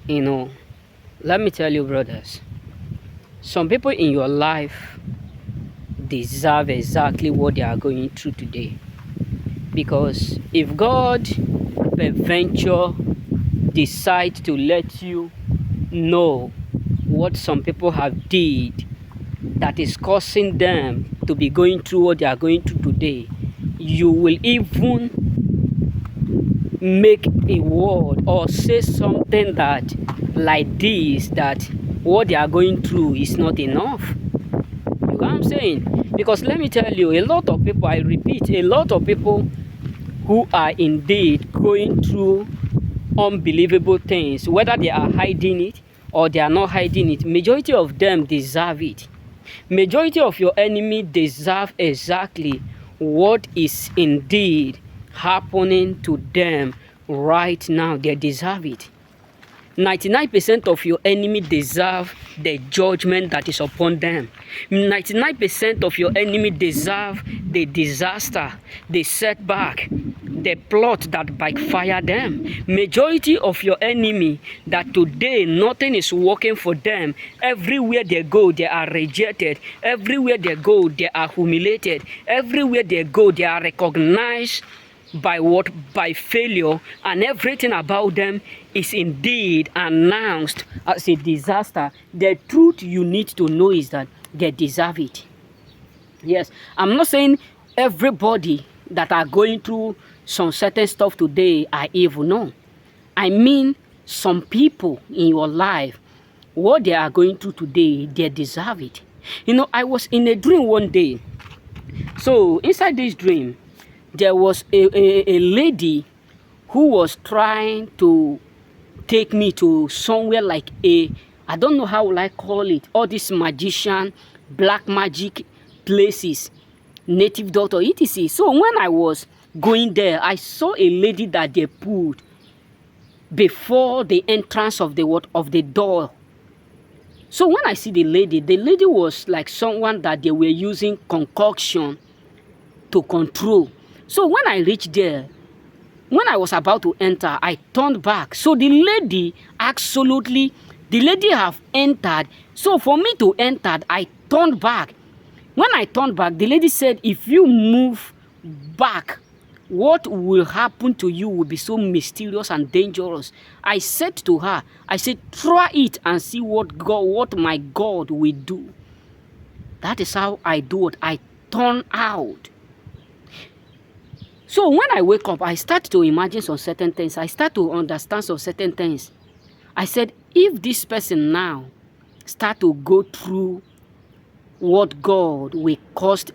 You know, let me tell you, brothers, some people in your life deserve exactly what they are going through today. Because if God peradventure decide to let you know what some people have did that is causing them to be going through what they are going through today, you will even make a word or say something that like this, that what they are going through is not enough. You know what I'm saying? Because let me tell you, a lot of people, I repeat, a lot of people who are indeed going through unbelievable things, whether they are hiding it or they are not hiding it, majority of them deserve it. Majority of your enemy deserve exactly what is indeed happening to them right now. They deserve it. 99% of your enemy deserve the judgment that is upon them. 99% of your enemy deserve the disaster, the setback, the plot that backfire them. Majority of your enemy that today nothing is working for them. Everywhere they go, they are rejected. Everywhere they go, they are humiliated. Everywhere they go, they are recognized by what? By failure, and everything about them is indeed announced as a disaster. The truth you need to know is that they deserve it. Yes, I'm not saying everybody that are going through some certain stuff today are evil. No, I mean some people in your life, what they are going through today, they deserve it. You know, I was in a dream one day. So inside this dream, there was a lady who was trying to take me to somewhere like I don't know how will I call it, all these magician, black magic places, native doctor, etc. So when I was going there, I saw a lady that they put before the entrance of the door. So when I see the lady was like someone that they were using concoction to control. So when I reached there, when I was about to enter, I turned back. So the lady have entered. So for me to enter, I turned back. When I turned back, the lady said, if you move back, what will happen to you will be so mysterious and dangerous. I said to her, I said, try it and see what my God will do. That is how I do it. I turn out. So when I wake up, I start to imagine some certain things. I start to understand some certain things. I said, if this person now start to go through what God will cost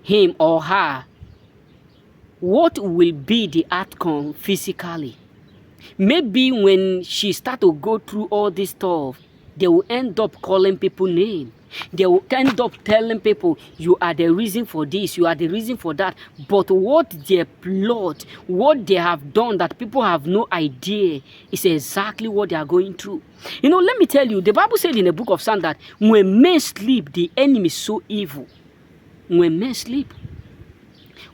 him or her, what will be the outcome physically? Maybe when she start to go through all this stuff, they will end up calling people names. They will end up telling people, you are the reason for this, you are the reason for that. But what their plot, what they have done that people have no idea, is exactly what they are going through. You know, let me tell you, the Bible said in the book of Psalms that when men sleep, the enemy is so evil. When men sleep,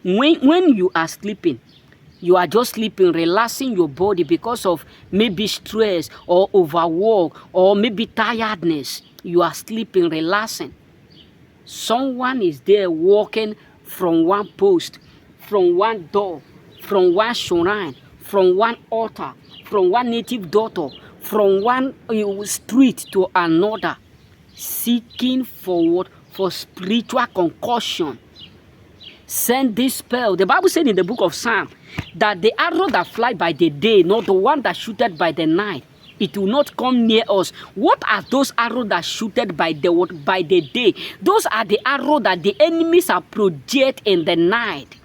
when you are sleeping, you are just sleeping, relaxing your body because of maybe stress or overwork or maybe tiredness. You are sleeping, relaxing. Someone is there walking from one post, from one door, from one shrine, from one altar, from one native daughter, from one street to another, seeking for what? For spiritual concussion. Send this spell. The Bible said in the book of Psalms that the arrow that fly by the day, not the one that shooted by the night, it will not come near us. What are those arrows that shooted by the day? Those are the arrows that the enemies are project in the night.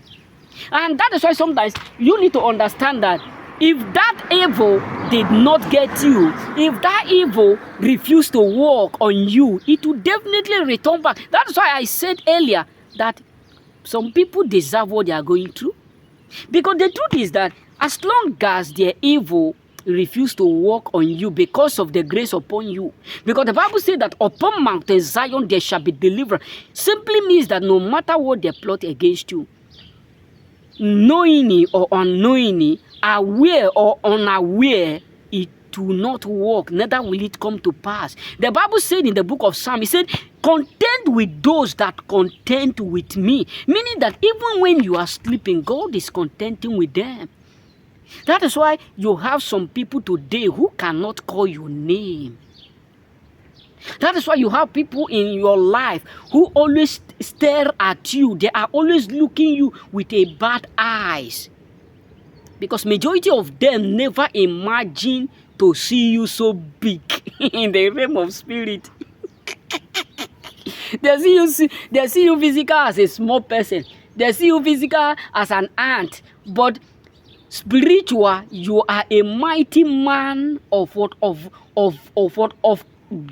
And that is why sometimes you need to understand that if that evil did not get you, if that evil refused to work on you, it will definitely return back. That's why I said earlier that some people deserve what they are going through. Because the truth is that as long as their evil refuse to work on you because of the grace upon you, because the Bible says that upon Mount Zion there shall be deliverance, simply means that no matter what they plot against you, knowingly or unknowingly, aware or unaware, it it will not work, neither will it come to pass. The Bible said in the book of Psalms, it said, contend with those that contend with me. Meaning that even when you are sleeping, God is contending with them. That is why you have some people today who cannot call your name. That is why you have people in your life who always stare at you. They are always looking you with a bad eyes. Because majority of them never imagine to see you so big in the realm of spirit. They see you physical as a small person. They see you physical as an ant. But spiritual, you are a mighty man of what? Of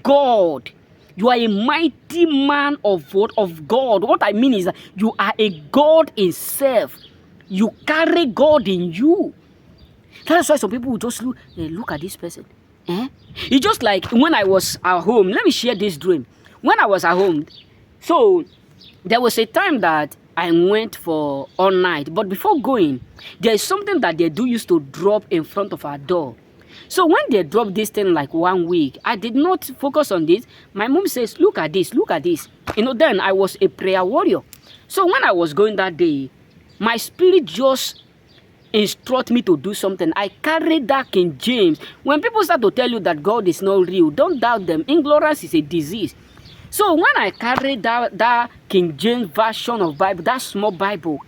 God. You are a mighty man of what? Of God. What I mean is that you are a God himself. You carry God in you. That's why some people will just look at this person. It's just like when I was at home. Let me share this dream. When I was at home, so there was a time that I went for all night. But before going, there is something that they do used to drop in front of our door. So when they dropped this thing like 1 week, I did not focus on this. My mom says, look at this, look at this. Then I was a prayer warrior. So when I was going that day, my spirit just instruct me to do something. I carried that King James. When people start to tell you that God is not real, don't doubt them. Ignorance is a disease. So when I carried that King James version of Bible, that small Bible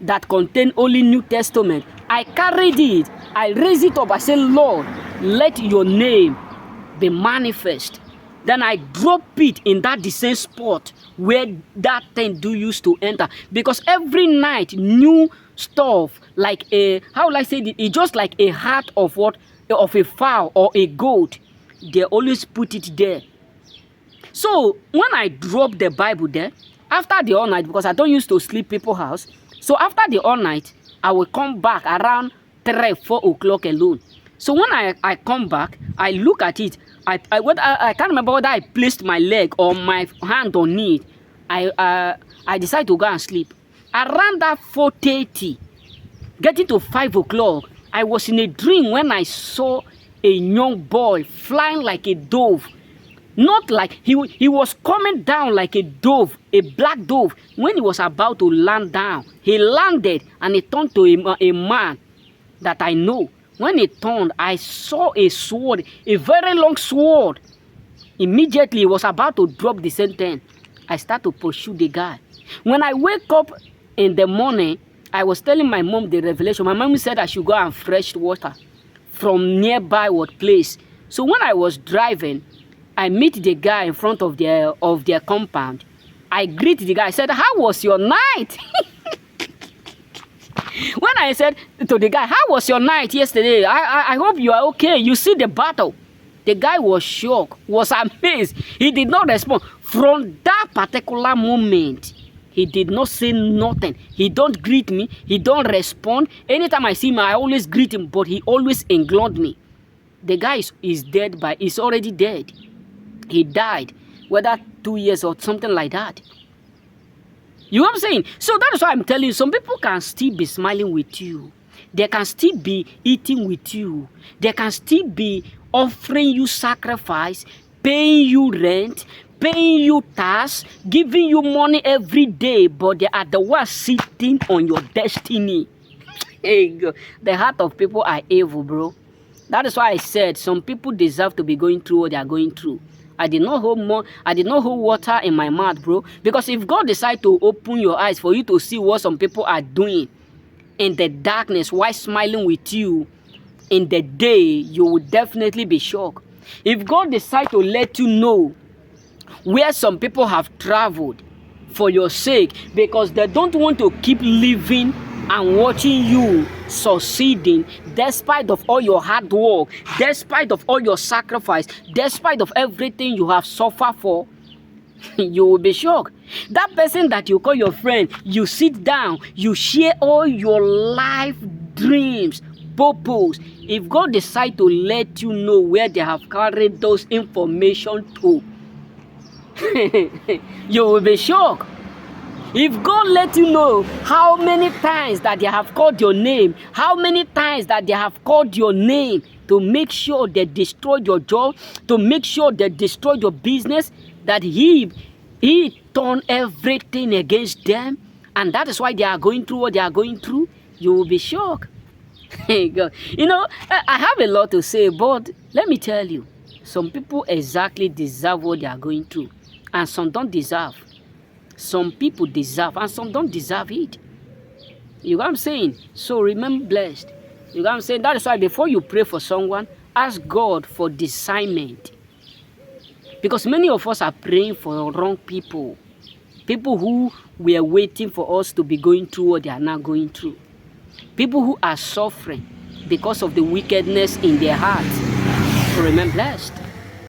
that contained only New Testament, I carried it. I raised it up. I said, Lord, let your name be manifest. Then I drop it in that the same spot where that thing used to enter. Because every night, new stuff, like how will I say it? It's just like a heart of what? Of a fowl or a goat. They always put it there. So when I drop the Bible there, after the all night, because I don't used to sleep people's house, so after the all night, I will come back around 3, 4 o'clock alone. So when I come back, I look at it. I can't remember whether I placed my leg or my hand on it. I decided to go and sleep. Around that 4:30, getting to 5 o'clock, I was in a dream when I saw a young boy flying like a dove. Not like he was coming down like a dove, a black dove. When he was about to land down, he landed and he turned to a man that I know. When he turned, I saw a sword, a very long sword. Immediately, he was about to drop the same thing. I started to pursue the guy. When I wake up in the morning, I was telling my mom the revelation. My mom said I should go and fetch water from nearby what place. So when I was driving, I meet the guy in front of their compound. I greet the guy. I said, how was your night? When I said to the guy, how was your night yesterday? I hope you are okay. You see the battle. The guy was shocked, was amazed. He did not respond. From that particular moment, he did not say nothing. He don't greet me. He don't respond. Anytime I see him, I always greet him, but he always ignored me. The guy is dead, but he's already dead. He died, whether 2 years or something like that. You know what I'm saying? So that is why I'm telling you, some people can still be smiling with you. They can still be eating with you. They can still be offering you sacrifice, paying you rent, paying you tax, giving you money every day, but they are the ones sitting on your destiny. Hey, God. The heart of people are evil, bro. That is why I said some people deserve to be going through what they are going through. I did not hold water in my mouth, bro. Because if God decides to open your eyes for you to see what some people are doing in the darkness while smiling with you in the day, you will definitely be shocked. If God decides to let you know where some people have traveled for your sake because they don't want to keep living and watching you succeeding despite of all your hard work, despite of all your sacrifice, despite of everything you have suffered for, you will be shocked. That person that you call your friend, you sit down, you share all your life dreams, purpose. If God decides to let you know where they have carried those information to, you will be shocked. If God let you know how many times that they have called your name, how many times that they have called your name to make sure they destroy your job, to make sure they destroy your business, that he turned everything against them, and that is why they are going through what they are going through, you will be shocked. God. You know, I have a lot to say, but let me tell you, some people exactly deserve what they are going through, and some don't deserve. Some people deserve, and some don't deserve it. You know what I'm saying? So remain blessed. You know what I'm saying? That is why before you pray for someone, ask God for discernment. Because many of us are praying for wrong people. People who were waiting for us to be going through what they are now going through. People who are suffering because of the wickedness in their hearts. So remain blessed.